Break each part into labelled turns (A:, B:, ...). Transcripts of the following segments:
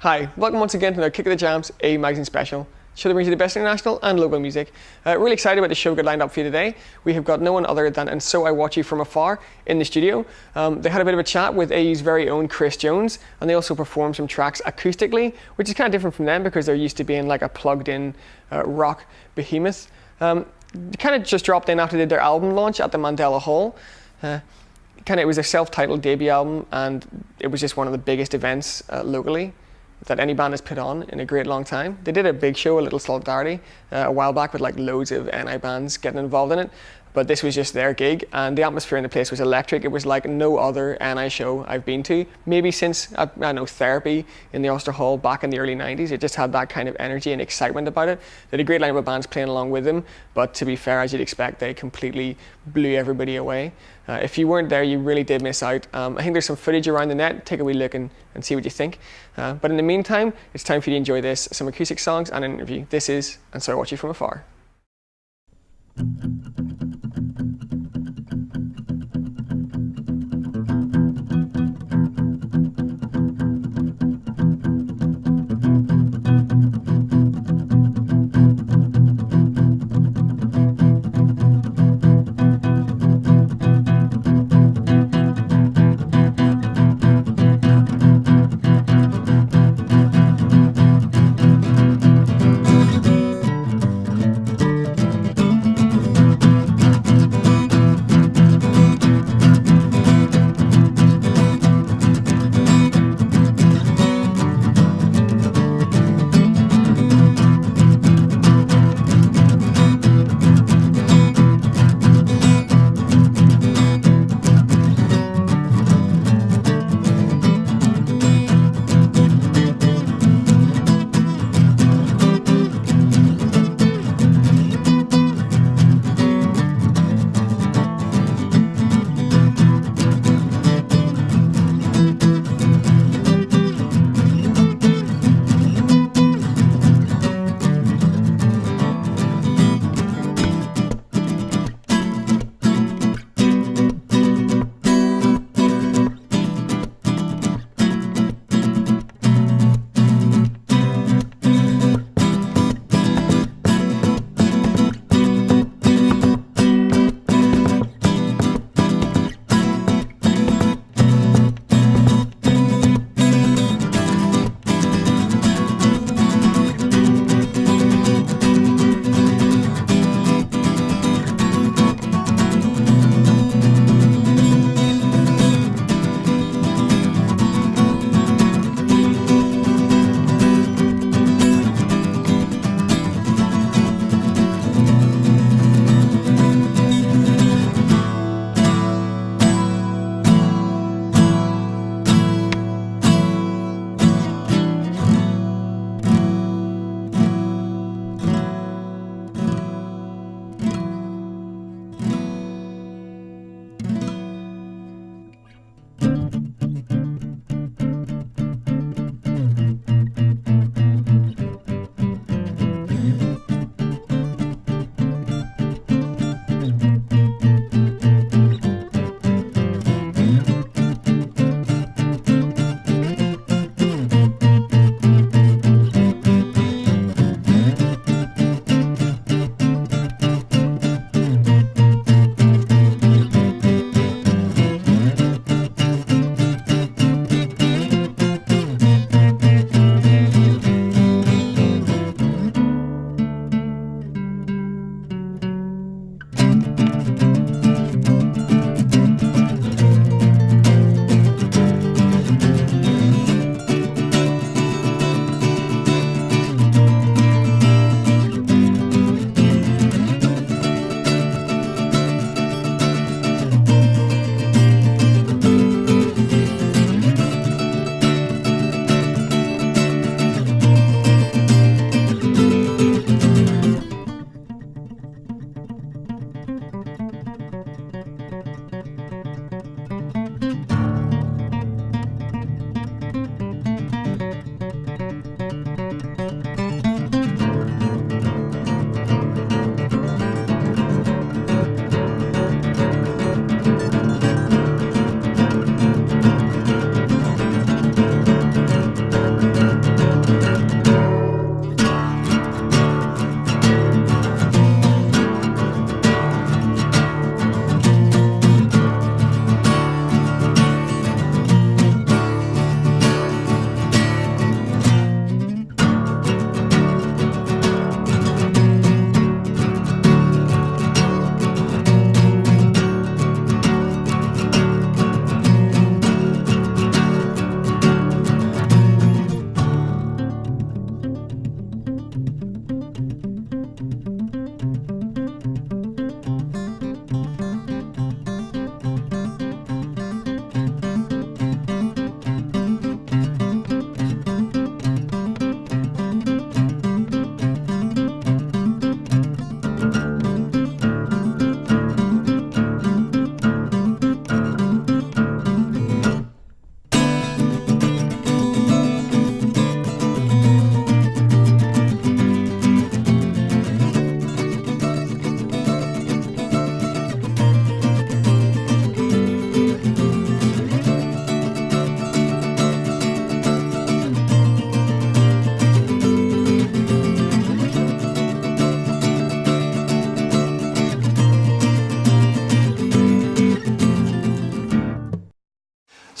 A: Hi, welcome once again to another Kick of the Jams, a magazine special. Show that brings you the best international and local music. Really excited about the show we've got lined up for you today. We have got no one other than And So I Watch You From Afar in the studio. They had a bit of a chat with AU's very own Chris Jones, and they also performed some tracks acoustically, which is kind of different from them because they're used to being like a plugged-in rock behemoth. They kind of just dropped in after they did their album launch at the Mandela Hall. It was their self-titled debut album, and it was just one of the biggest events locally that any band has put on in a great long time. They did a big show, a Little Solidarity, a while back with like loads of NI bands getting involved in it, but this was just their gig, and the atmosphere in the place was electric. It was like no other NI show I've been to, maybe since, I don't know, Therapy in the Ulster Hall back in the early 90s. It just had that kind of energy and excitement about it. They had a great lineup of bands playing along with them, but to be fair, as you'd expect, they completely blew everybody away. If you weren't there, you really did miss out. I think there's some footage around the net. Take a wee look and see what you think. But in the meantime, it's time for you to enjoy this, some acoustic songs and an interview. This is And So I Watch You From Afar.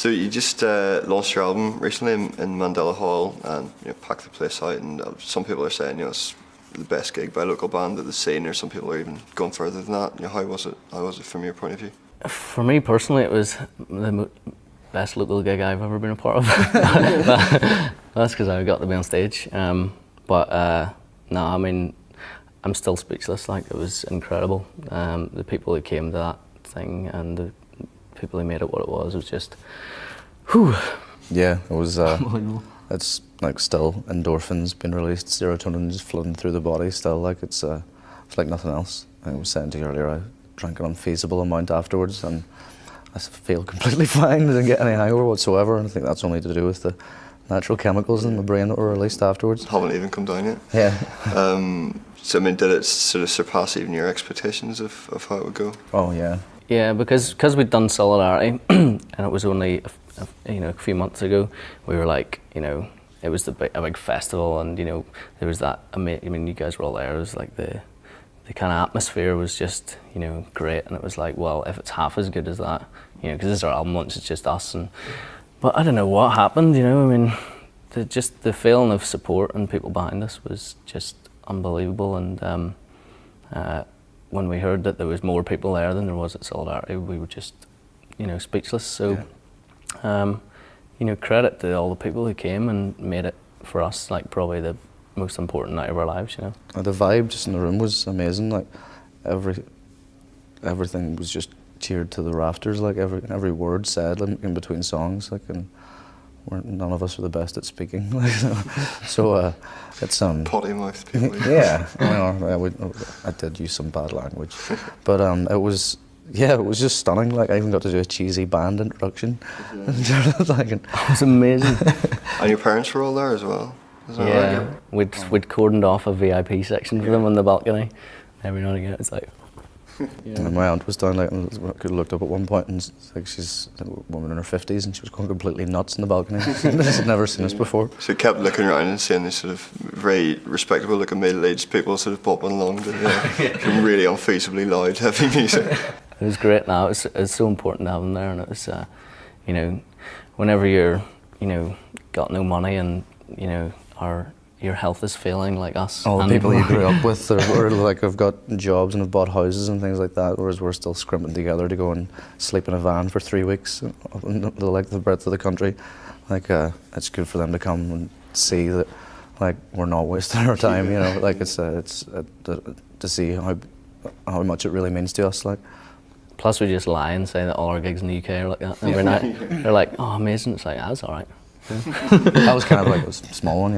B: So you just launched your album recently in Mandela Hall and packed the place out, and some people are saying it's the best gig by a local band that they've seen, or some people are even going further than that. How was it? How was it from your point of view?
C: For me personally, it was the best local gig I've ever been a part of. That's because I got to be on stage. No, I mean, I'm still speechless. Like, it was incredible. The people who came to that thing and the people who made it what it was just, whew.
D: Yeah, it was. It's like still endorphins being released, serotonin just flooding through the body. Still, like it's like nothing else. I was saying to you earlier, I drank an unfeasible amount afterwards, and I feel completely fine. I didn't get any hangover whatsoever, and I think that's only to do with the natural chemicals in my brain that were released afterwards.
B: Haven't even come down yet.
D: Yeah.
B: So I mean, did it sort of surpass even your expectations of how it would go?
D: Oh yeah.
C: Yeah, because we'd done Solidarity, and it was only a few months ago. We were like, it was a big festival, and there was that. I mean, you guys were all there. It was like the kind of atmosphere was just great, and it was like, well, if it's half as good as that, because this is our album launch, it's just us. But I don't know what happened. I mean, the feeling of support and people behind us was just unbelievable. And when we heard that there was more people there than there was at Solidarity, we were just speechless. So. Yeah. Credit to all the people who came and made it for us like probably the most important night of our lives.
D: The vibe just in the room was amazing. Like everything was just cheered to the rafters. Like every word said in between songs. Like, and none of us were the best at speaking. So it's
B: potty mouth people.
D: Yeah, I did use some bad language, but it was. Yeah, it was just stunning. Like, I even got to do a cheesy band introduction.
C: It was amazing.
B: And your parents were all there as well?
C: Yeah,
B: right?
C: we'd cordoned off a VIP section for them on the balcony. Every now and again, it's like.
D: Yeah. And my aunt was down, like, I looked up at one point, and like she's a woman in her 50s, and she was going completely nuts in the balcony. She'd never seen us before.
B: So you kept looking around and seeing these sort of very respectable looking middle-aged people sort of bopping along to really unfeasibly loud, heavy music.
C: It was great. Now it was so important to have them there, and it was, whenever you're, got no money and your health is failing like us.
D: All the people you grew up with are like have got jobs and have bought houses and things like that, whereas we're still scrimping together to go and sleep in a van for 3 weeks, the breadth of the country. Like it's good for them to come and see that, like, we're not wasting our time. Like it's to see how much it really means to us. Like.
C: Plus, we just lie and say that all our gigs in the UK are like that every night. They're like, oh, amazing. It's like, that's all right.
D: That was kind of like a small one,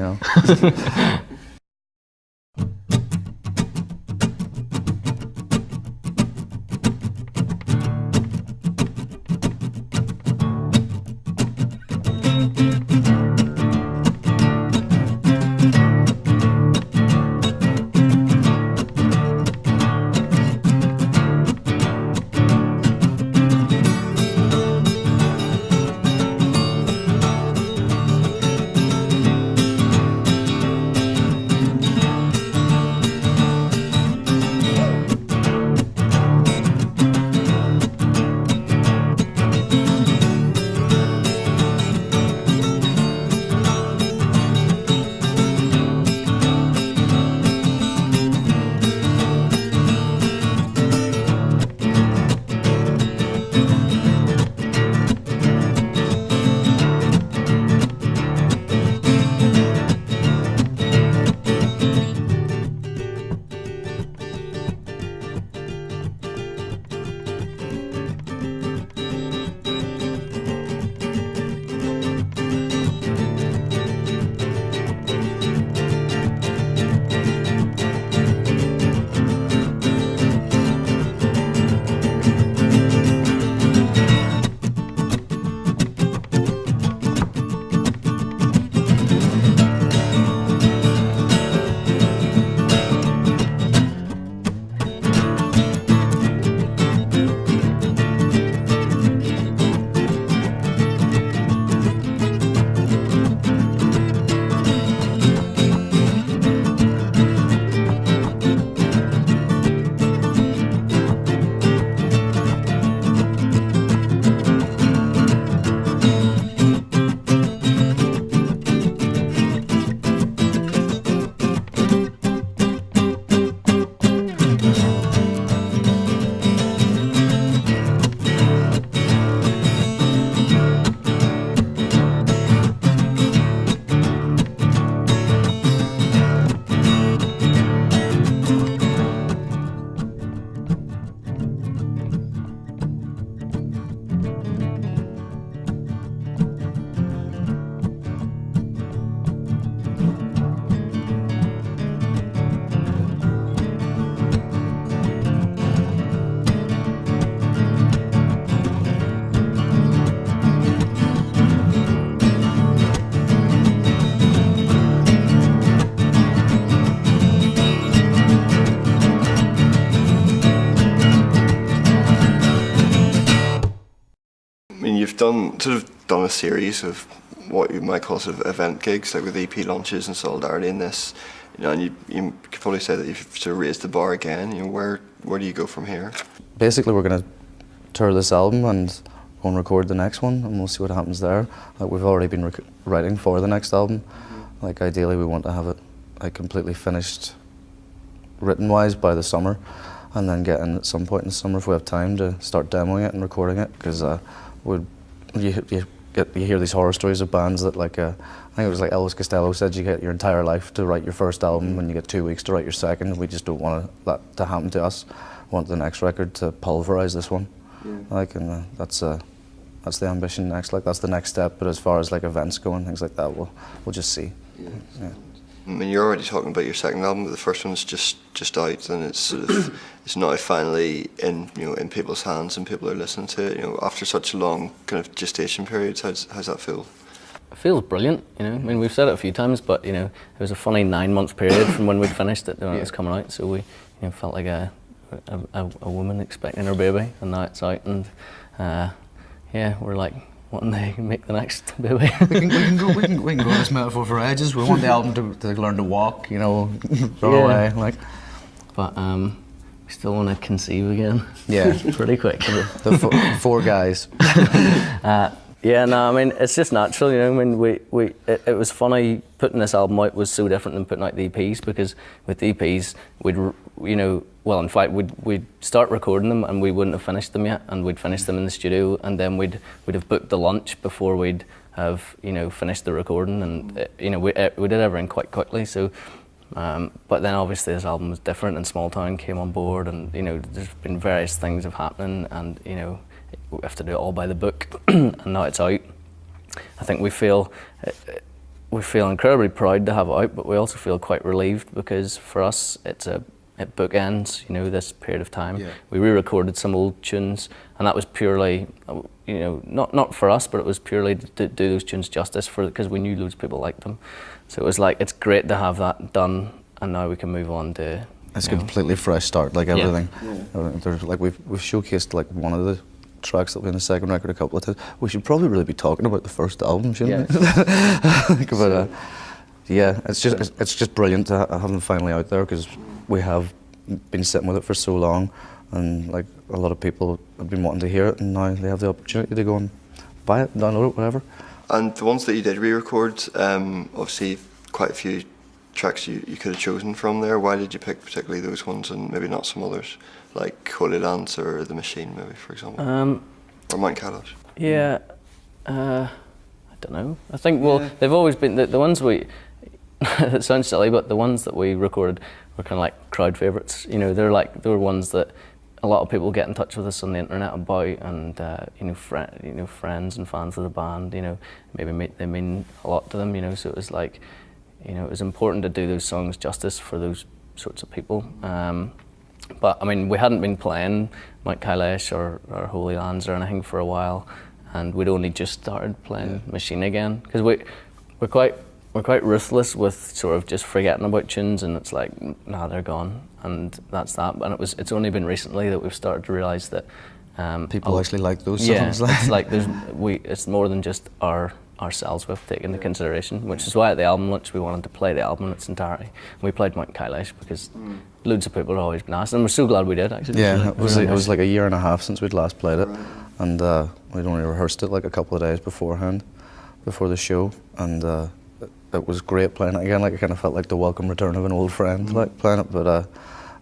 B: you've done a series of what you might call sort of event gigs, like with EP launches and Solidarity in this, and you could probably say that you've sort of raised the bar again. Where do you go from here?
D: Basically, we're going to tour this album and go and record the next one, and we'll see what happens there. Like, we've already been writing for the next album. Like, ideally, we want to have it like completely finished, written-wise, by the summer, and then get in at some point in the summer if we have time to start demoing it and recording it. Because you hear these horror stories of bands that, like, I think it was like Elvis Costello said, you get your entire life to write your first album and you get 2 weeks to write your second. We just don't want that to happen to us. We want the next record to pulverise this one. Like, and that's the ambition next. Like, that's the next step. But as far as like events go and things like that, we'll just see. Yeah.
B: I mean, you're already talking about your second album, but the first one's just out, and it's sort of it's now finally in people's hands, and people are listening to it. After such a long kind of gestation period, how's that feel?
C: It feels brilliant. I mean, we've said it a few times, but it was a funny 9-month period from when we'd finished it to when it was coming out. So we felt like a woman expecting her baby, and now it's out, and we're like, wanting to make the next baby. we can go this metaphor for ages. We want the album to learn to walk, run away, like. But we still want to conceive again. Yeah, pretty quick.
D: The four guys.
C: Yeah, no, I mean, it's just natural, I mean, it was funny, putting this album out was so different than putting out the EPs, because with the EPs, well, in fact, we'd start recording them and we wouldn't have finished them yet, and we'd finish them in the studio, and then we'd have booked the lunch before we'd have, finished the recording, and, we did everything quite quickly, so, but then obviously this album was different, and Small Town came on board, and, there's been various things have happened, and, we have to do it all by the book, and now it's out. I think we feel incredibly proud to have it out, but we also feel quite relieved, because for us it bookends, this period of time. Yeah. We re-recorded some old tunes, and that was purely, not for us, but it was purely to do those tunes justice, because we knew loads of people liked them. So it was like, it's great to have that done, and now we can move on to.
D: It's a completely fresh start, like everything. Yeah. Like we've showcased like one of the tracks that will be in the second record a couple of times. We should probably really be talking about the first album, shouldn't we? But yeah, it's just brilliant to have them finally out there, because we have been sitting with it for so long, and like a lot of people have been wanting to hear it, and now they have the opportunity to go and buy it, download it, whatever.
B: And the ones that you did re-record, obviously quite a few tracks you could have chosen from there. Why did you pick particularly those ones and maybe not some others, like Holy Lands or The Machine, maybe, for example, or Mount Kailash?
C: Yeah, I don't know. I think, well, they've always been the ones we. It sounds silly, but the ones that we recorded were kind of like crowd favourites. They were ones that a lot of people get in touch with us on the internet about, and friends and fans of the band. Maybe they mean a lot to them. So it was like. It was important to do those songs justice for those sorts of people. But I mean, we hadn't been playing Mount Kailash or Holy Lands or anything for a while, and we'd only just started playing Machine again, because we're quite ruthless with sort of just forgetting about tunes, and it's like, nah, they're gone, and that's that. And it's only been recently that we've started to realise that
D: people actually like those songs.
C: Yeah, it's like it's more than just ourselves we've taken into consideration, which is why at the album launch we wanted to play the album in its entirety. We played Mount Kailash because loads of people have always been asking, and we're so glad we did, actually.
D: Yeah, it was like a year and a half since we'd last played it, and we'd only rehearsed it like a couple of days beforehand, before the show, and it was great playing it again. Like, I kind of felt like the welcome return of an old friend, like playing it. But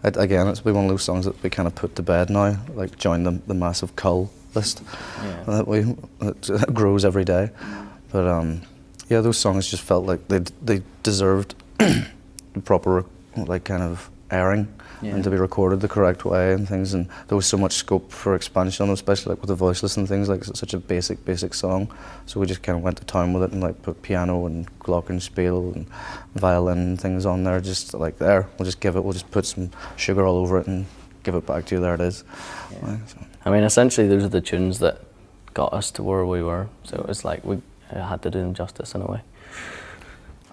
D: again, it's been one of those songs that we kind of put to bed now, like join the massive cull list that grows every day. But yeah, those songs just felt like they deserved proper like kind of airing, and to be recorded the correct way and things. And there was so much scope for expansion on them, especially like with the voiceless and things. Like, it's such a basic song, so we just kind of went to town with it and like put piano and glockenspiel and violin and things on there. Just like, there, we'll just put some sugar all over it and give it back to you. There it is.
C: Yeah. Like, so. I mean, essentially those are the tunes that got us to where we were. So it was like we had to do them justice in a way.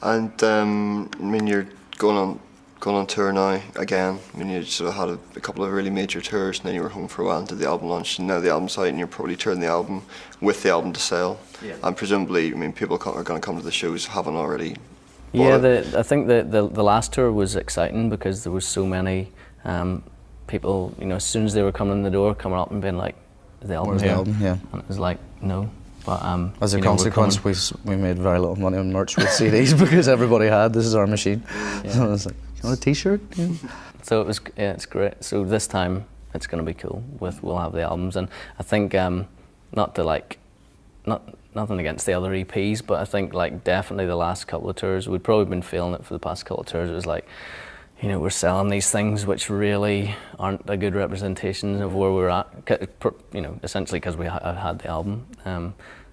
B: And I mean, you're going on going on tour now again. I mean, you sort of had a couple of really major tours, and then you were home for a while and did the album launch, and now the album's out, and you're probably touring the album with the album to sell.
C: Yeah.
B: And presumably, I mean, people are going to come to the shows haven't already.
C: Yeah, I think the last tour was exciting because there was so many people. You know, as soon as they were coming in the door, coming up and being like, "The album's here,"
D: yeah.
C: And it was like, no. But
D: as a consequence, we made very little money on merch with CDs because everybody had. This is our machine. Yeah. So I was like, "You want a T-shirt?" Yeah.
C: So it was, yeah, it's great. So this time it's going to be cool. We'll have the albums, and I think nothing against the other EPs, but I think like definitely the last couple of tours, we'd probably been feeling it for the past couple of tours. It was like, you know, we're selling these things which really aren't a good representation of where we're at, you know, essentially because we had the album.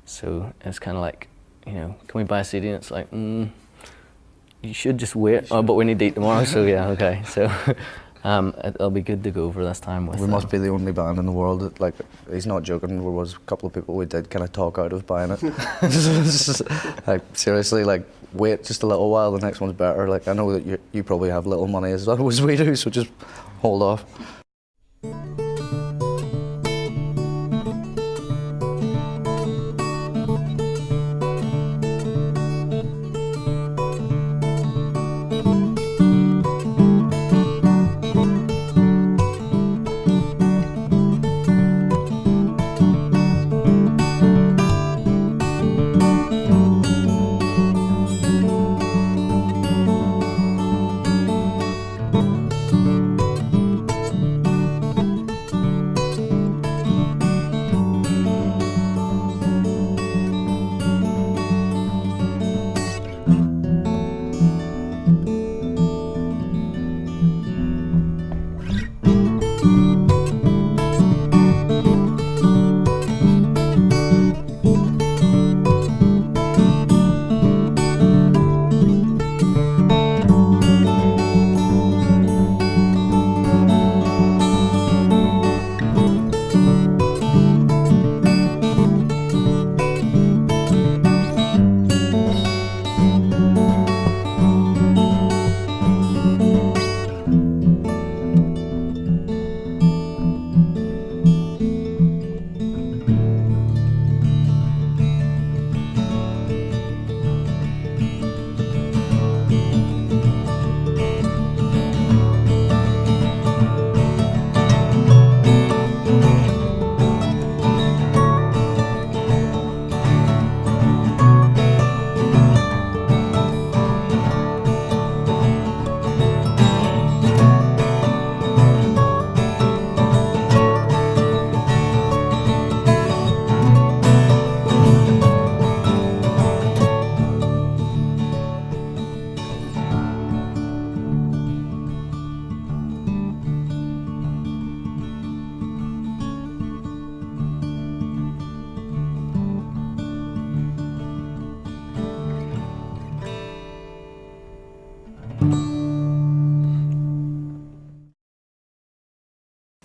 C: So it's kind of like, you know, can we buy a CD? And it's like, you should just wait. Oh, but we need to eat tomorrow, so yeah, okay. So it'll be good to go over this time with.
D: We must be the only band in the world that, like, he's not joking. There was a couple of people we did kind of talk out of buying it. Like, seriously, like, wait just a little while. The next one's better. Like, I know that you probably have little money as well as we do, so just hold off.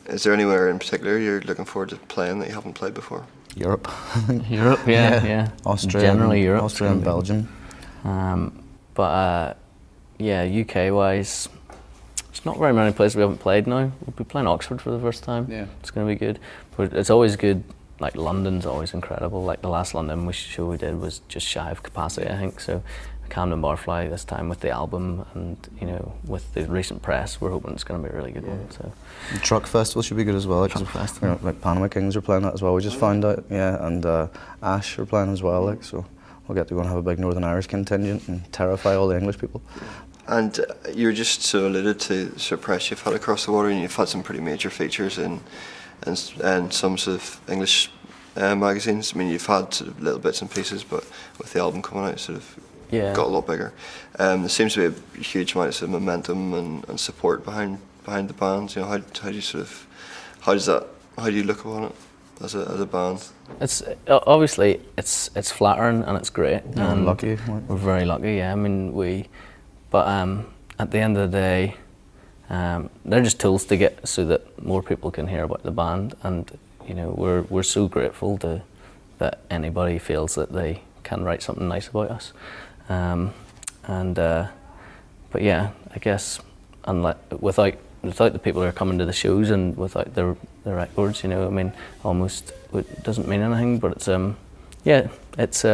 B: Is there anywhere in particular you're looking forward to playing that you haven't played before?
D: Europe.
C: Europe, yeah.
D: Austria,
C: generally Europe.
D: Austria and Belgium.
C: Yeah, UK wise, it's not very many places we haven't played now. We'll be playing Oxford for the first time. Yeah, it's going to be good. But it's always good. Like London's always incredible. Like the last London show we did was just shy of capacity, I think. So Camden Barfly this time with the album, and you know, with the recent press, we're hoping it's going to be a really good one. So
D: the Truck Festival should be good as well.
C: Truck Festival.
D: You know, like Panama Kings are playing that as well. We just found out, yeah, and Ash are playing as well. Like, so we'll get to go and have a big Northern Irish contingent and terrify all the English people.
B: And you were just so alluded to the sort of press you've had across the water, and you've had some pretty major features in some sort of English magazines. I mean, you've had sort of little bits and pieces, but with the album coming out, sort of got a lot bigger. There seems to be a huge amount of sort of momentum and support behind the band. You know, how do you sort of how do you look upon it as a band?
C: It's obviously it's flattering and it's great.
D: Yeah,
C: and
D: lucky.
C: We're very lucky. Yeah, I mean but at the end of the day, they're just tools to get so that more people can hear about the band, and you know, we're so grateful that anybody feels that they can write something nice about us. But yeah, I guess and without the people who are coming to the shows and without the records, you know, I mean, almost it doesn't mean anything. But it's yeah, it's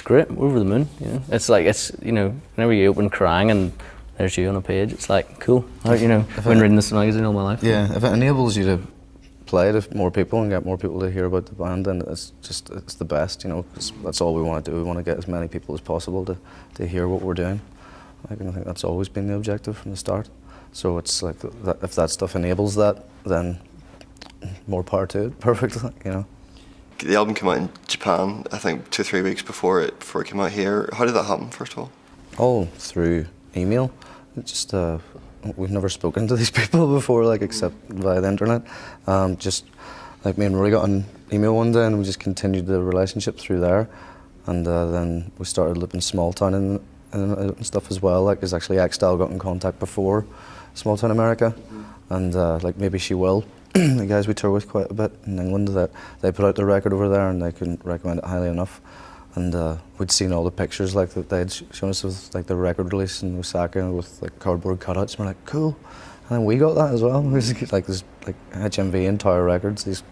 C: great. We're over the moon. You know, it's you know, whenever you open Crying and there's you on a page, it's like cool. You know, I've been reading this magazine all my life.
D: Yeah, if it enables you to play to more people and get more people to hear about the band, then it's the best. You know, 'cause that's all we want to do. We want to get as many people as possible to hear what we're doing. Like, and I think that's always been the objective from the start. So it's like if that stuff enables that, then more power to it. Perfect, you know.
B: The album came out in Japan, I think 2 or 3 weeks before it came out here. How did that happen, first of all?
D: All through email. It's just we've never spoken to these people before, like except via the internet. Just like me and Rory got an email one day, and we just continued the relationship through there. And then we started living small town and stuff as well. Like, 'cause actually X-Style got in contact before Small Town America, and like Maybe She Will, the guys we tour with quite a bit in England, that they put out their record over there, and they couldn't recommend it highly enough. And we'd seen all the pictures like that they'd shown us of like the record release in Osaka with like cardboard cutouts. And we're like, cool. And then we got that as well. It was like this like HMV and Tower Records, these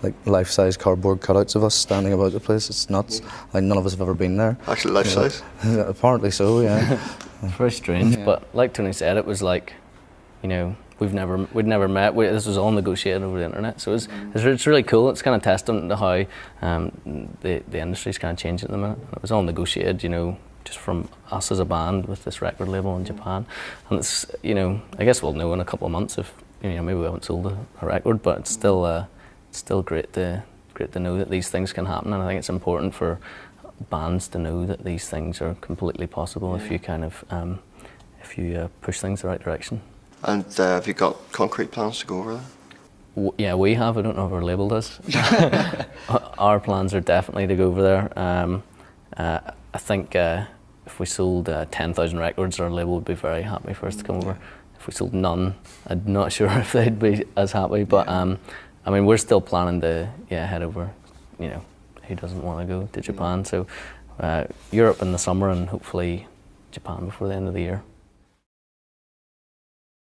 D: like life-size cardboard cutouts of us standing about the place. It's nuts. Like, none of us have ever been there.
B: Actually, life-size?
D: Yeah, apparently so, yeah.
C: It's very strange, but like Tony said, it was like, you know, we'd never met. This was all negotiated over the internet, so it's really cool. It's kind of testament to how the industry's kind of changing at the minute. It was all negotiated, you know, just from us as a band with this record label in Japan, and it's, you know, I guess we'll know in a couple of months if, you know, maybe we haven't sold a record, but it's still great to know that these things can happen, and I think it's important for bands to know that these things are completely possible if you kind of if you push things the right direction. And
B: have you got concrete plans to go over there?
C: Yeah, we have. I don't know if our label does. Our plans are definitely to go over there. I think if we sold 10,000 records, our label would be very happy for us to come over. If we sold none, I'm not sure if they'd be as happy. But I mean, we're still planning to head over. You know, who doesn't want to go to Japan? So Europe in the summer, and hopefully Japan before the end of the year.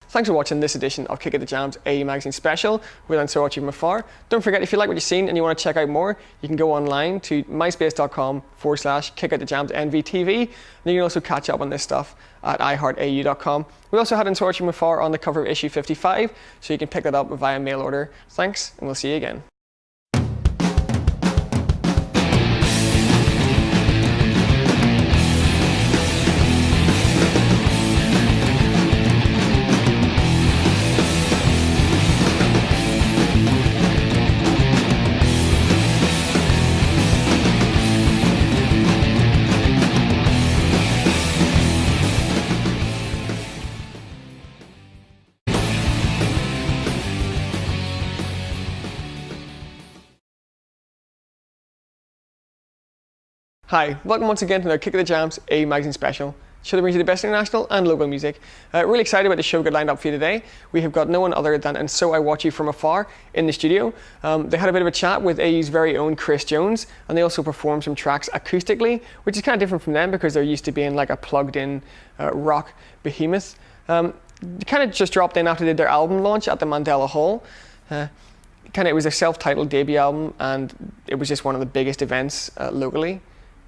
A: Thanks for watching this edition of Kick at the Jam's AE Magazine Special with And So I Watch You From Afar. Don't forget, if you like what you've seen and you want to check out more, you can go online to myspace.com/kickatthejams NvTv, and you can also catch up on this stuff at iHeartAU.com. We also had And So I Watch You From Afar on the cover of issue 55, so you can pick that up via mail order. Thanks, and we'll see you again. Hi, welcome once again to another Kick at the Jam's AE Magazine Special. Show that brings you the best international and local music. Really excited about the show we got lined up for you today. We have got no one other than And So I Watch You From Afar in the studio. They had a bit of a chat with AE's very own Chris Jones, and they also performed some tracks acoustically, which is kind of different from them because they're used to being like a plugged-in rock behemoth. They kind of just dropped in after they did their album launch at the Mandela Hall. It was their self-titled debut album, and it was just one of the biggest events locally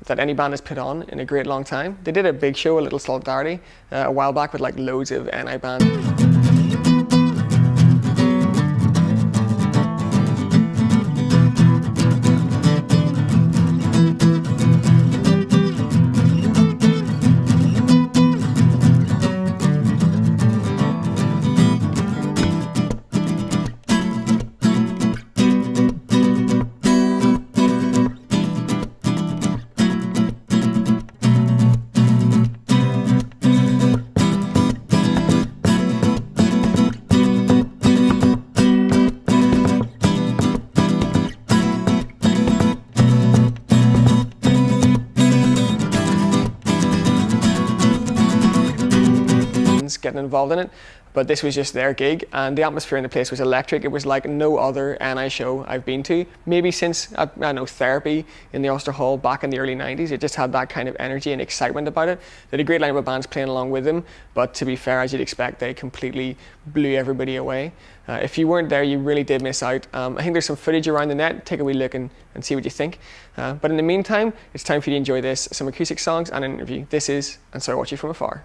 A: that any band has put on in a great long time. They did a big show, a Little Solidarity, a while back with like loads of NI bands. Getting involved in it, but this was just their gig, and the atmosphere in the place was electric. It was like no other NI show I've been to, maybe since, I don't know, Therapy in the Ulster Hall back in the early 90s. It just had that kind of energy and excitement about it. They had a great lineup of bands playing along with them, but to be fair, as you'd expect, they completely blew everybody away. If you weren't there, you really did miss out. I think there's some footage around the net. Take a wee look and see what you think. But in the meantime, it's time for you to enjoy this, some acoustic songs and an interview. This is And So I Watch You From Afar.